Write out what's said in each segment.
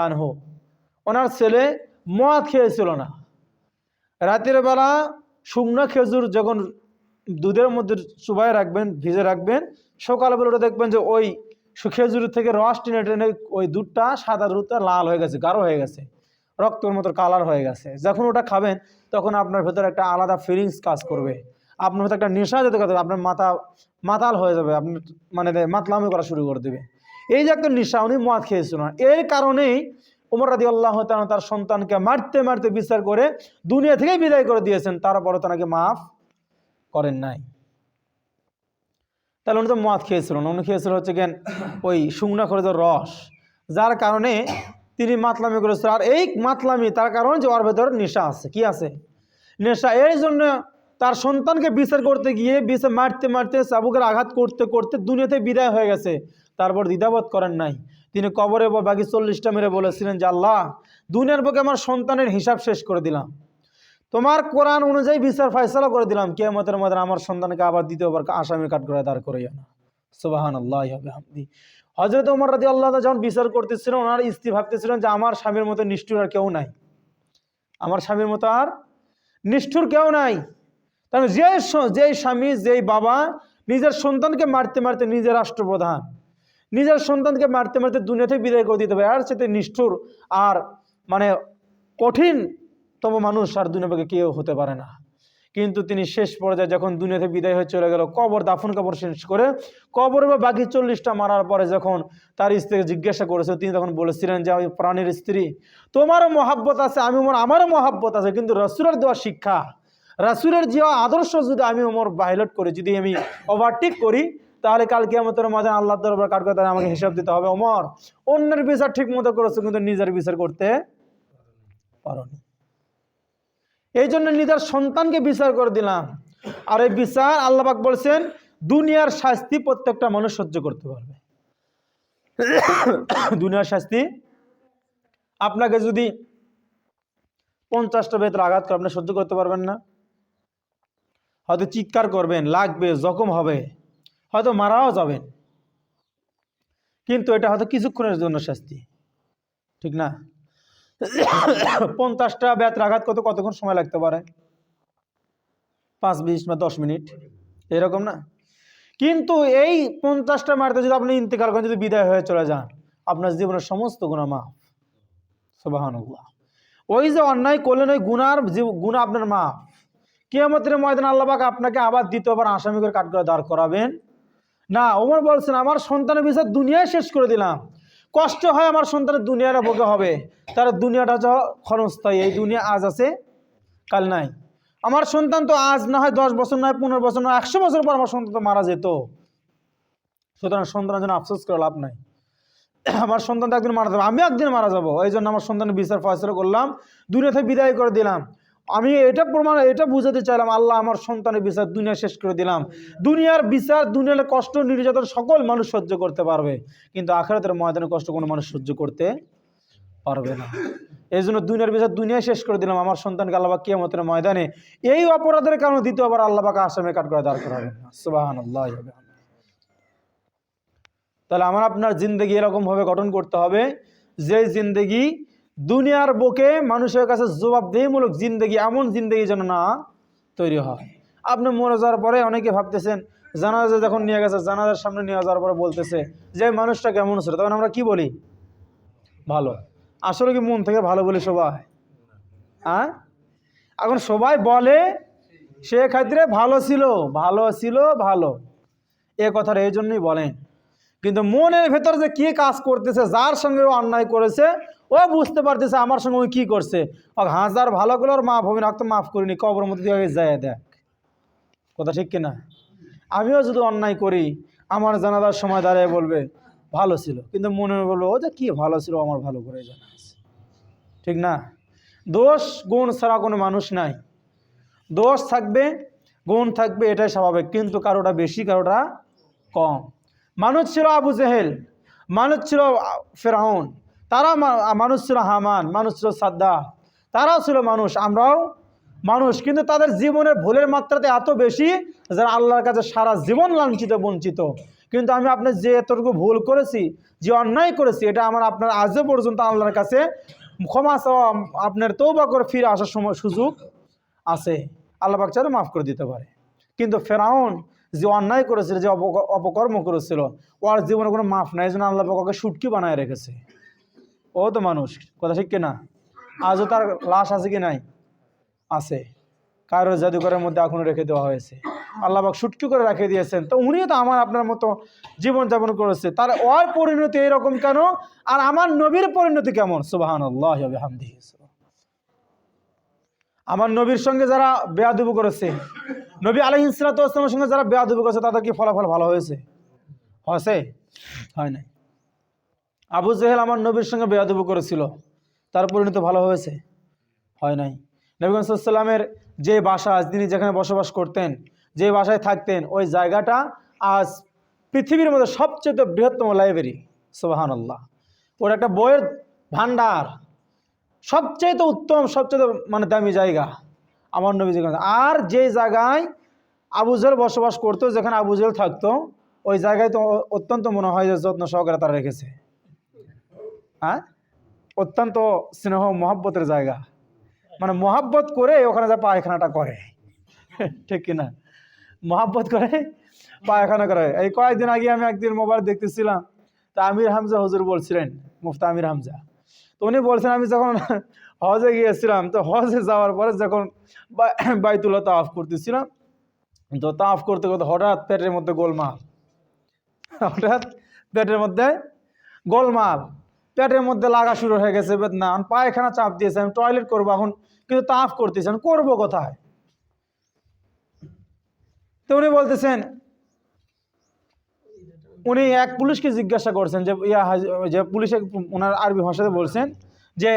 আনহু, ওনার ছেলে মদ খেয়েছিল না। রাতের বেলা শুকনো খেজুর যখন দুধের মধ্যে চুবাই রাখবেন, ভিজে রাখবেন, সকালবেলা ওটা দেখবেন যে ওই খেজুর থেকে রস টেনে টেনে ওই দুধটা, সাদা দুধটা লাল হয়ে গেছে, গাঢ় হয়ে গেছে, রক্তের মতো কালার হয়ে গেছে। যখন ওটা খাবেন তখন আপনার ভেতরে একটা আলাদা ফিলিংস কাজ করবে, আপনার ভেতরে একটা নেশা যেতে করবে, আপনার মাতাল হয়ে যাবে, আপনি মানে মাতলামি করা শুরু করে দেবে। এই যে একটা নেশা, উনি মদ খেয়েছিল না। এর কারণেই ওমর রাদিয়াল্লাহু তাআলা তার সন্তানকে মারতে মারতে বিচার করে দুনিয়া থেকেই বিদায় করে দিয়েছেন, তারপরে তাকে মাফ করেন নাই। তাহলে উনি তো মদ খেয়েছিল না, উনি খেয়েছিল হচ্ছে কেন ওই শুকনা খরিদের রস, যার কারণে তিনি মাতলামি করেছিল। আর এই মাতলামি তার কারণ যে ওর ভেতরে নেশা আছে। কি আছে? নেশা। এই জন্য তার সন্তানকে বিচার করতে গিয়ে বিচার মারতে মারতে চাবুকের আঘাত করতে করতে দুনিয়াতে বিদায় হয়ে গেছে, তারপর দ্বিধাবোধ করেন নাই। তিনি কবরে বাকি 40টা মেরে বলেছিলেন যে আল্লাহ, দুনিয়ার বুকে আমার সন্তানের হিসাব শেষ করে দিলাম, তোমার কোরআন অনুযায়ী বিচার ফয়সালা করে দিলাম, কিয়ামতের মধ্যে আমার সন্তানকে আবার দ্বিতীয়বার আসামির কাঠগড়ায় দাঁড় করাইও না। সুবহানাল্লাহ ওয়া বিহামদিহি। হযরত ওমর রাদিয়াল্লাহু তাআলা যখন বিচার করতেছিলেন, ওনার স্ত্রী ভাবতেছিলেন যে আমার স্বামীর মতো নিষ্ঠুর আর কেউ নাই, আমার স্বামীর মতো আর নিষ্ঠুর কেউ নাই। তাহলে যেই স্বামী, যেই বাবা নিজের সন্তানকে মারতে মারতে, নিজের রাষ্ট্রপ্রধান নিজের সন্তানকে মারতে মারতে দুনিয়া থেকে বিদায় করে দিতে পারে, আর সেটা নিষ্ঠুর আর মানে কঠিনতম মানুষ আর দুনিয়াকে কেউ হতে পারে না। কিন্তু তিনি শেষ পর্যায়ে যখন দুনিয়া থেকে বিদায় হয়ে চলে গেল, কবর দাফন কবর শেষ করে কবরে বাকি 40টা মারার পরে যখন তার স্ত্রীকে জিজ্ঞাসা করেছে, তিনি তখন বলেছিলেন যে আমি প্রাণের স্ত্রী, তোমারও মহাব্বত আছে, আমারও মহাব্বত আছে, কিন্তু রাসূলের দেওয়া শিক্ষা, রাসূলের দেওয়া আদর্শ যদি আমি ওমর ভায়োলেট করি, যদি আমি ওভারটেক করি, তাহলে কাল কিয়ামতের ময়দানে আল্লাহর দরবারে কাঠগড়ায় আমাকে হিসাব দিতে হবে। ওমর, অন্যের বিচার ঠিক মতো করেছে কিন্তু নিজের বিচার করতে পারোনি, এই জন্য নিজের সন্তানকে বিচার করে দিলাম। আর এই বিচার আল্লাহ পাক বলছেন দুনিয়ার শাস্তি প্রত্যেকটা মানুষ সহ্য করতে পারবে। দুনিয়ার শাস্তি আপনাকে যদি 50টা বেতের আঘাত করে, আপনি সহ্য করতে পারবেন না? হয়তো চিৎকার করবেন, লাগবে, জখম হবে, হয়তো মারাও যাবেন, কিন্তু এটা হয়তো কিছুক্ষণের জন্য শাস্তি, ঠিক না? 50টা বেতের আঘাত করতে কতক্ষণ সময় লাগতে পারে? 5 20 বা 10 মিনিট, এরকম না? কিন্তু এই 50টা মারতে যদি আপনি ইন্তেকাল করেন, যদি বিদায় হয়ে চলে যান, আপনার জীবনের সমস্ত গুনাহ মাফ। সুবহানাল্লাহ। ওই যে অন্যায় করলেন, ওই গুনাহ আপনার মাফ। কিয়ামতের ময়দানে আল্লাহ পাক আপনাকে আবার দ্বিতীয়বার আসামি করে কাঠগড়ায় দাঁড় করাবেন না। ওমর বলছেন আমার সন্তানের বিচার দুনিয়ায় শেষ করে দিলাম, কষ্ট হয় আমার সন্তানের দুনিয়াটা ভোগে হবে, তার দুনিয়াটা হচ্ছে ক্ষণস্থায়ী, এই দুনিয়া আজ আছে কাল নাই। আমার সন্তান তো আজ না হয় 10 বছর নয়, 15 বছর নয়, 100 বছর পর আমার সন্তান তো মারা যেত। সুতরাং সন্তানের জন্য আফসোস করে লাভ নাই। আমার সন্তান তো একদিন মারা যাবে, আমি একদিন মারা যাবো, এই জন্য আমার সন্তানের বিচার ফয়সালা করলাম, দুনিয়া থেকে বিদায় করে দিলাম। আমি এটা বুঝাতে চাইলাম, আল্লাহ আমার সন্তানের বিচার দুনিয়া শেষ করে দিলাম। দুনিয়ার বিচার, দুনিয়ার কষ্ট নির্যাতন সকল মানুষ সহ্য করতে পারবে, কিন্তু আখিরাতের ময়দানে কষ্ট কোনো মানুষ সহ্য করতে পারবে না। এই জন্য দুনিয়ার বিচার দুনিয়ায় শেষ করে দিলাম, আমার সন্তানকে আল্লাহ পাক কিয়ামতের ময়দানে এই অপরাধের কারণে দ্বিতীয়বার আল্লাহ পাক আসামি কাঠগড়ায় দাঁড় করাবেন না। সুবহানাল্লাহ। তাহলে আমার আপনার জিন্দেগি এরকম ভাবে গঠন করতে হবে যে জিন্দেগি দুনিয়ার বুকে মানুষের কাছে জবাবদিহিমূলক জিন্দেগি, এমন জিন্দেগি যেন না তৈরি হয়। আপনি মরে যাওয়ার পরে অনেকে ভাবতেছেন, জানাজা যখন নিয়ে গেছে, জানাজার সামনে নিয়ে যাওয়ার পরে বলতেছে যে মানুষটা কেমন ছিল, তখন আমরা কি বলি? ভালো। আসলে কি মন থেকে ভালো বলি সবাই? হ্যাঁ, এখন সবাই বলে সে ক্ষেত্রে ভালো ছিল, ভালো ছিল, ভালো, এ কথাটা এই জন্যই বলেন। কিন্তু মনের ভেতর যে কি কাজ করতেছে, যার সঙ্গে ও অন্যায় করেছে, ও বুঝতে পারতেছে আমার সঙ্গে ওই কি করছে, ও হাজার ভালো করে ওর মাফ হবে না, তো মাফ করিনি, কবর মধ্যে দিয়ে যায় দেখ। কথা ঠিক কিনা? আমিও যদি অন্যায় করি, আমার জানাজার সময় দাঁড়িয়ে বলবে ভালো ছিল, কিন্তু মনে বলবো ও যে কি ভালো ছিল, আমার ভালো করে জানা আছে, ঠিক না? দোষ গুণ ছাড়া কোনো মানুষ নাই, দোষ থাকবে, গুণ থাকবে, এটাই স্বাভাবিক, কিন্তু কারোটা বেশি, কারোটা কম। মানুষ ছিল আবু জেহেল, মানুষ ছিল ফেরাউন, তারা মানুষ ছিল হামান, মানুষ ছিল সাদ্দাম, তারাও ছিল মানুষ, আমরাও মানুষ, কিন্তু তাদের জীবনের ভুলের মাত্রাতে এত বেশি যারা আল্লাহর কাছে সারা জীবন লাঞ্ছিত বঞ্চিত। কিন্তু আমি আপনার যে এতটুকু ভুল করেছি, যে অন্যায় করেছি, এটা আমার আপনার আজও পর্যন্ত আল্লাহর কাছে ক্ষমা চাওয়া, আপনার তওবা করে ফিরে আসার সময় সুযোগ আছে। আল্লাহ পাক চাইলে মাফ করে দিতে পারে। কিন্তু ফেরাউন যে অন্যায় করেছিল, যে অপকর্ম করেছিল, ওর জীবনে কোনো মাফ নাই। এই জন্য আল্লাহ পাক ওকে শুটকি বানায় রেখেছে। ও তো মানুষ, কথা ঠিক কিনা? আজও তার লাশ আছে কি নাই? আছে। কারোর জাদুঘরের মধ্যে এখনো রেখে দেওয়া হয়েছে। আল্লাহ পাক শুটকি করে রেখে দিয়েছেন। তো উনিও তো আমার আপনার মতো জীবনযাপন করেছে, তার ওর পরিণতি এরকম কেন? আর আমার নবীর পরিণতি কেমন? সুবহানাল্লাহ ওয়া বিহামদিহি। আমার নবীর সঙ্গে যারা বেয়াদবি করেছে, নবী আলাইহিস সালাতু ওয়াস সালামের সঙ্গে যারা বেয়াদবি করেছে, তাদের কি ফলাফল ভালো হয়েছে? হয়েছে? হয় নাই। আবু জেহেল আমার নবীর সঙ্গে বেয়াদবি করেছিল, তার পরিণতি ভালো হয়েছে? হয় নাই। নবী সাল্লাল্লাহু আলাইহি ওয়াসাল্লামের যে বাসা, তিনি যেখানে বসবাস করতেন, যে বাসায় থাকতেন, ওই জায়গাটা আজ পৃথিবীর মধ্যে সবচেয়ে বৃহত্তম লাইব্রেরি। সুবহানাল্লাহ। ওর একটা বইয়ের ভান্ডার, সবচেয়ে উত্তম, সবচেয়ে মানে দামি জায়গা আমার নবী যেখানে। আর যে জায়গায় আবু জেহেল বসবাস করতো, যেখানে আবু জেহেল থাকতো, ওই জায়গায় তো অত্যন্ত মনে হয় যে যত্ন সহকারে তারা রেখেছে। হ্যাঁ, অত্যন্ত স্নেহ মহব্বতের জায়গা, মানে মহাব্বত করে ওখানে যা পায়খানাটা করে, ঠিক কিনা? মহাব্বত করে পায়খানা করে। এই কয়েকদিন আগে আমি একদিন মোবাইল দেখতেছিলাম, তা আমির হামজা হুজুর বলছিলেন, মুফতি আমির হামজা। তো উনি বলছেন, আমি যখন হজে গিয়েছিলাম, তো হজে যাওয়ার পরে যখন বাইতুল্লাহ তাওয়াফ করতেছিলাম, তো তাওয়াফ করতে করতে হঠাৎ পেটের মধ্যে গোলমাল, হঠাৎ পেটের মধ্যে গোলমাল, পেটের মধ্যে লাগা শুরু হয়ে গেছে বেদনা, পায়খানা চাপ দিয়েছে, আমি টয়লেট করবো এখন, কিন্তু তাওয়াফ করতেছি, আমি করবো কোথায়? তো উনি বলতেছেন, উনি এক পুলিশকে জিজ্ঞাসা করছেন যে যে পুলিশে ওনার আরবি ভাষাতে বলছেন যে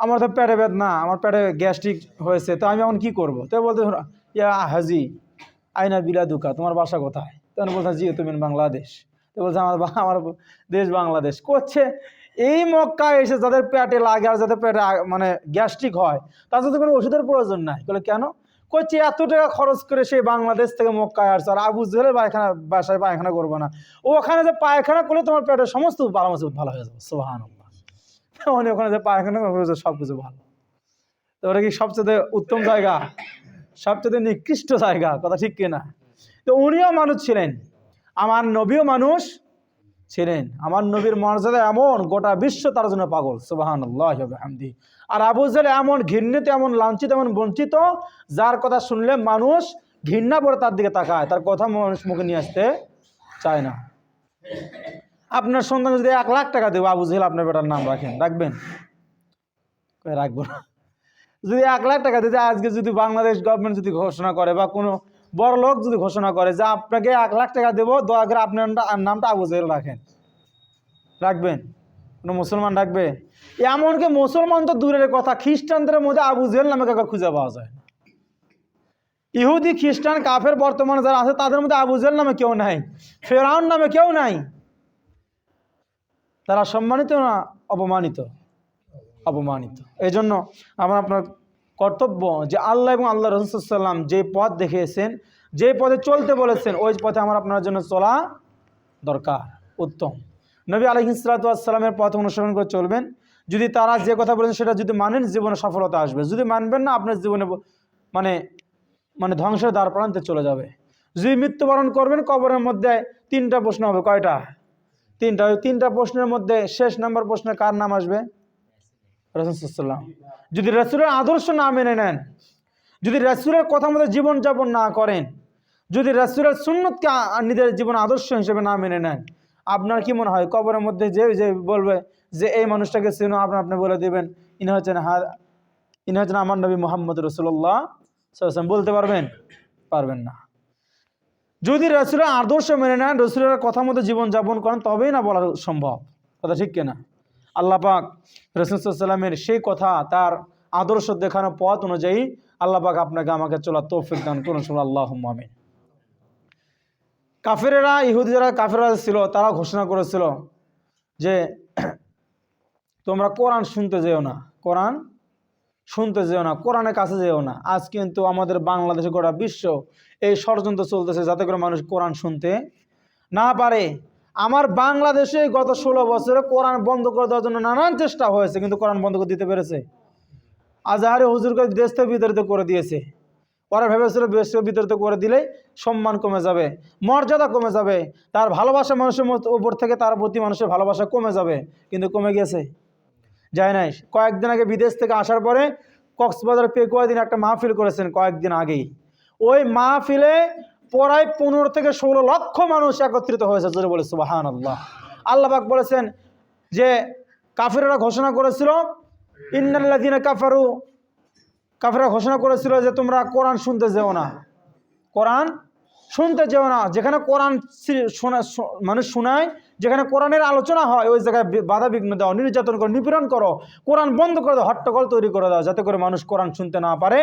আমার তো পেটে বেদনা, আমার পেটে গ্যাস্ট্রিক হয়েছে, তো আমি এখন কি করবো? তো বলতে, ইয়া হাজি আইনা বিলাদুকা, তোমার বাসা কোথায়? তখন বলছেন, জি তুমি বাংলাদেশ। তো বলছে, আমার দেশ বাংলাদেশ। করছে এই মক্কায় এসে যাদের পেটে লাগে আর যাদের পেটে মানে গ্যাস্ট্রিক হয়, তাদের তো কোনো ওষুধের প্রয়োজন নাই। বলে কেন? করছে এত টাকা খরচ করে সেই বাংলাদেশ থেকে মক্কায় আসছে, আর আবু জেহেলের বাসায় পায়খানা করবো না, ওখানে যে পায়খানা করলে তোমার পেটের সমস্ত ভালো হয়ে যাবে। সুবহানাল্লাহ। মানে ওখানে যে পায়খানা করবে সব কিছু ভালো। তো ওটা কি সবচেয়ে উত্তম জায়গা, সবচেয়ে নিকৃষ্ট জায়গা? কথা ঠিক কিনা? তো উনিও মানুষ ছিলেন, আমার নবীও মানুষ ছিলেন। আমার নবীর মর্যাদা এমন, গোটা বিশ্ব তার জন্য পাগল। সুবহানাল্লাহ ওয়া বিহামদিহি। আর আবু জেহেল এমন ঘৃণিত, এমন লাঞ্ছিত, এমন বঞ্চিত, যার কথা শুনলে মানুষ ঘৃণা করে তার দিকে তাকায়, তার কথা মানুষ মুখে নিয়ে আসতে চায় না। আপনার সন্তান যদি 1 লাখ টাকা দেবো, আবু জেহেল আপনার বেটার নাম রাখেন, রাখবেন? রাখবো না। যদি 1 লাখ টাকা দিতে, আজকে যদি বাংলাদেশ গভর্নমেন্ট যদি ঘোষণা করে, বা কোনো বড় লোক যদি ঘোষণা করে যে আপনাকে 1 লাখ টাকা দেবো, দয়া করে আপনার নামটা আবু জেহেল রাখেন, রাখবেন? কোনো মুসলমান রাখবে? এমনকি মুসলমান তো দূরের কথা, খ্রিস্টানদের মধ্যে আবু জেহেল নামে কাউকে খুঁজে পাওয়া যায় না। ইহুদি, খ্রিস্টান, কাফের বর্তমানে যারা আছে, তাদের মধ্যে আবু জেহেল নামে কেউ নাই, ফেরাউন নামে কেউ নাই। তারা সম্মানিত না অপমানিত? অপমানিত। এই জন্য আমার আপনার কর্তব্য যে আল্লাহ এবং আল্লাহ রাসূল সাল্লাল্লাহু আলাইহি ওয়াসাল্লাম যে পথ দেখিয়েছেন, যে পথে চলতে বলেছেন, ওই পথে আমার আপনার জন্য চলা দরকার, উত্তম। নবী আলাইহিস সালাতু ওয়াস সালামের পথ অনুসরণ করে চলবেন। যদি তারা যে কথা বলেছেন সেটা যদি মানেন, জীবনে সফলতা আসবে। যদি মানবেন না, আপনার জীবনে মানে মানে ধ্বংসের দ্বার প্রান্তে চলে যাবে। যদি মৃত্যুবরণ করবেন, কবরের মধ্যে 3টা প্রশ্ন হবে। কয়টা? 3টা। ওই 3টা প্রশ্নের মধ্যে শেষ নাম্বার প্রশ্নে কার নাম আসবে? রাসূল সাল্লাল্লাহু আলাইহি ওয়াসাল্লাম। যদি রাসূলের আদর্শ না মেনে নেন, যদি রাসূলের কথা মতো জীবনযাপন না করেন, যদি রাসূলের সুন্নতকে নিজের জীবন আদর্শ হিসেবে না মেনে নেন, আপনার কি মনে হয় কবরের মধ্যে যে যে বলবে যে এই মানুষটাকে চিনো, আপনি বলে দিবেন ইনি হচ্ছেন আমার নবী মুহাম্মদ রাসূলুল্লাহ সাল্লাল্লাহু আলাইহি ওয়াসাল্লাম? বলতে পারবেন? পারবেন না। যদি রাসূলের আদর্শ মেনে নেন, রাসূলের কথা মতো জীবনযাপন করেন, তবেই না বলা সম্ভব। কথা ঠিক কিনা? আল্লাহ পাক রাসূল সাল্লাল্লাহু আলাইহি ওয়াসাল্লামের সেই কথা, তার আদর্শ দেখানো পথ অনুযায়ী আল্লাহ পাক আপনাকে আমাকে চলার তৌফিক দান করুন। আল্লাহুম্মা আমিন। কাফেরেরা, ইহুদি যারা কাফেররা ছিল, তারা ঘোষণা করেছিল যে তোমরা কোরআন শুনতে যেও না, কোরআন শুনতে যেও না, কোরআনের কাছে যেও না। আজ কিন্তু আমাদের বাংলাদেশে গোটা বিশ্ব এই ষড়যন্ত্র চলতেছে, যাতে করে মানুষ কোরআন শুনতে না পারে। আমার বাংলাদেশে গত 16 বছরে কোরআন বন্ধ করে দেওয়ার জন্য নানান চেষ্টা হয়েছে, কিন্তু কোরআন বন্ধ করে দিতে পেরেছে? আজহারি হুজুরকে দেশ থেকে বিতাড়িত করে দিয়েছে। ওরা ভেবেছিল দেশ থেকে বিতাড়িত করে দিলেই সম্মান কমে যাবে, মর্যাদা কমে যাবে, তার ভালোবাসা মানুষের উপর থেকে তার প্রতি মানুষের ভালোবাসা কমে যাবে, কিন্তু কমে গেছে? যায় নাই। কয়েকদিন আগে বিদেশ থেকে আসার পরে কক্সবাজার পেকুয়ায় দিন একটা মাহফিল করেছেন কয়েকদিন আগেই। ওই মাহফিলে প্রায় 15 থেকে 16 লক্ষ মানুষ একত্রিত হয়েছে। জোরে বলে সুবহানাল্লাহ। আল্লাহ পাক বলেছেন যে কাফিররা ঘোষণা করেছিল, ইন্নাল্লাযীনা কাফারু, কাফিররা ঘোষণা করেছিল যে তোমরা কোরআন শুনতে যেও না, কোরআন শুনতে যেও না। যেখানে কোরআন মানুষ শোনায়, যেখানে কোরআনের আলোচনা হয়, ওই জায়গায় বাধা বিঘ্ন দাও, নির্যাতন করো, নিপীড়ন করো, কোরআন বন্ধ করে দাও, হট্টগোল তৈরি করে দাও, যাতে করে মানুষ কোরআন শুনতে না পারে।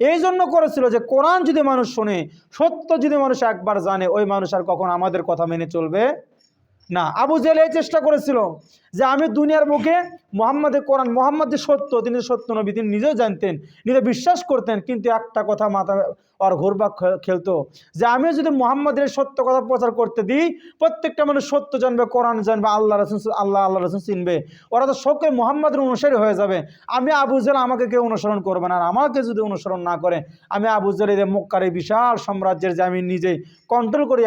এই জন্য করেছিল যে কোরআন যদি মানুষ শোনে, সত্য যদি মানুষ একবার জানে, ওই মানুষ আর কখন আমাদের কথা মেনে চলবে না। আবু জেহেল এই চেষ্টা করেছিল যে আমি দুনিয়ার বুকে মোহাম্মদের কোরআন, মোহাম্মদ যে সত্য, তিনি সত্য নবী, তিনি নিজেও জানতেন, নিজে বিশ্বাস করতেন, কিন্তু একটা কথা মাথা আর ঘুরপাক খেলতো যে আমি যদি মোহাম্মদের সত্য কথা প্রচার করতে দিই, প্রত্যেকটা মানুষ সত্য জানবে, কোরআন জানবে, আল্লাহ রসুল চিনবে, ওরা তো সকলে মোহাম্মদের অনুসারী হয়ে যাবে। আমি আবু জেহেল, আমাকে কেউ অনুসরণ করবে না, আর আমাকে যদি অনুসরণ না করে, আমি আবু জেহেল এই মক্কার এই বিশাল সাম্রাজ্যের যে আমি নিজেই কন্ট্রোল করি,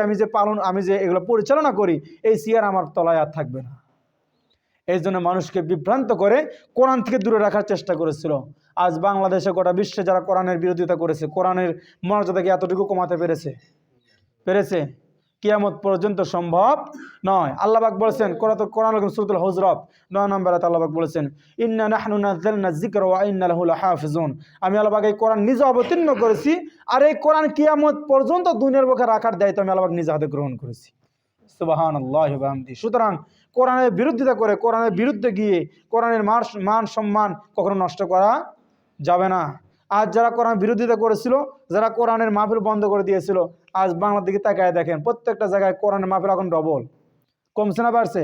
আমি যে এগুলো পরিচালনা করি, এই চেয়ার আমার তলায় আর থাকবে না। এই জন্য মানুষকে বিভ্রান্ত করে কোরআন থেকে দূরে রাখার চেষ্টা করেছিল। আজ বাংলাদেশে গোটা বিশ্বে যারা কোরআনের বিরোধিতা করেছে, কোরআনের মর্যাদাকে এতটুকু কমাতে পেরেছে? কিয়ামত পর্যন্ত সম্ভব নয়। আল্লাহ পাক বলেছেন কোরআন সূরাতুল হুজরাত 9 নম্বর আয়াতে আল্লাহ পাক বলেছেন, ইন্না নাহনু নাযালনা যিকরা ওয়া ইন্না লাহু লাহাফিজুন। আমি আল্লাহ পাক এই কোরআন নিজে অবতীর্ণ করেছি, আর এই কোরআন কিয়ামত পর্যন্ত দুনিয়ার বুকে রাখার দায়িত্ব আমি আল্লাহ পাক নিজে হাতে গ্রহণ করেছি। সুবহানাল্লাহি ওয়া বিহামদিহি। সুতরাং কোরআনের বিরোধিতা করে, কোরআনের বিরুদ্ধে গিয়ে কোরআনের মান সম্মান কখনো নষ্ট করা যাবে না। আজ যারা কোরআন বিরোধিতা করেছিল, যারা কোরআনের মাহফিল বন্ধ করে দিয়েছিল, আজ বাংলার দিকে তাকায় দেখেন, প্রত্যেকটা জায়গায় কোরআনের মাহফিল এখন ডবল, কমছে না বাড়ছে?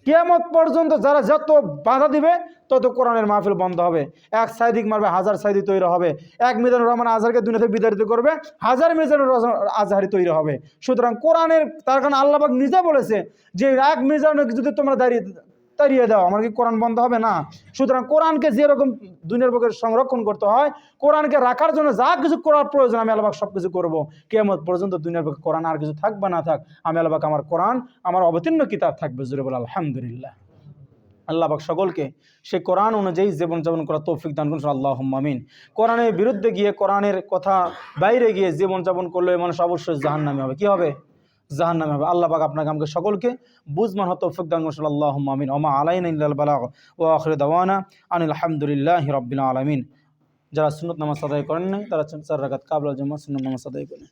কিয়ামত পর্যন্ত যারা যত বাধা দিবে, তত কোরআনের মাহফিল বন্ধ হবে। এক সাইদিক মারবে, হাজার সাইদি তৈরি হবে। এক মিজানুর রহমান আজহারকে দুনিয়া থেকে বিতাড়িত করবে, হাজার মিজানুর আজহারি তৈরি হবে। সুতরাং কোরআনের, তার কারণে আল্লাহ পাক নিজে বলেছে যে এক মিজানুরকে যদি তোমরা তাড়িয়ে দাও, আমার কি কোরআন বন্ধ হবে না? সুতরাং কোরআনকে যেরকম দুনিয়ার বুকে সংরক্ষণ করতে হয়, কোরআনকে রাখার জন্য যা কিছু করার প্রয়োজন, আমি আল্লাহ পাক সব কিছু করবো। কিয়ামত পর্যন্ত দুনিয়ার বুকে কোরআন আর কিছু থাক বা না থাক, আমি আল্লাহ পাক আমার কোরআন, আমার অবতীর্ণ কিতাব থাকবে। জোরে বলে আলহামদুলিল্লাহ। আল্লাহ পাক সকলকে সেই কোরআন অনুযায়ী জীবনযাপন করার তৌফিক দান করুন, আল্লাহুম্মা আমিন। কোরআনের বিরুদ্ধে গিয়ে, কোরআনের কথা বাইরে গিয়ে জীবনযাপন করলে মানুষ অবশ্যই জাহান্নামী হবে। কি হবে? জাহান্নামে হবে। আল্লাহ পাক আপনাকে আমাকে সকলকে বুঝমান হতে তৌফিক দান করুন, আল্লাহুম্মা আমিন। ওয়া মা আলাইনা ইল্লাল বালাগ ওয়া আখিরু দাওয়ানা আনিল হামদুলিল্লাহি রাব্বিল আলামিন। যারা সুন্নাত নামাজ আদায় করেন নাই, তারা 4 রাকাত কাবলা জুমা সুন্নাত নামাজ আদায় করেন।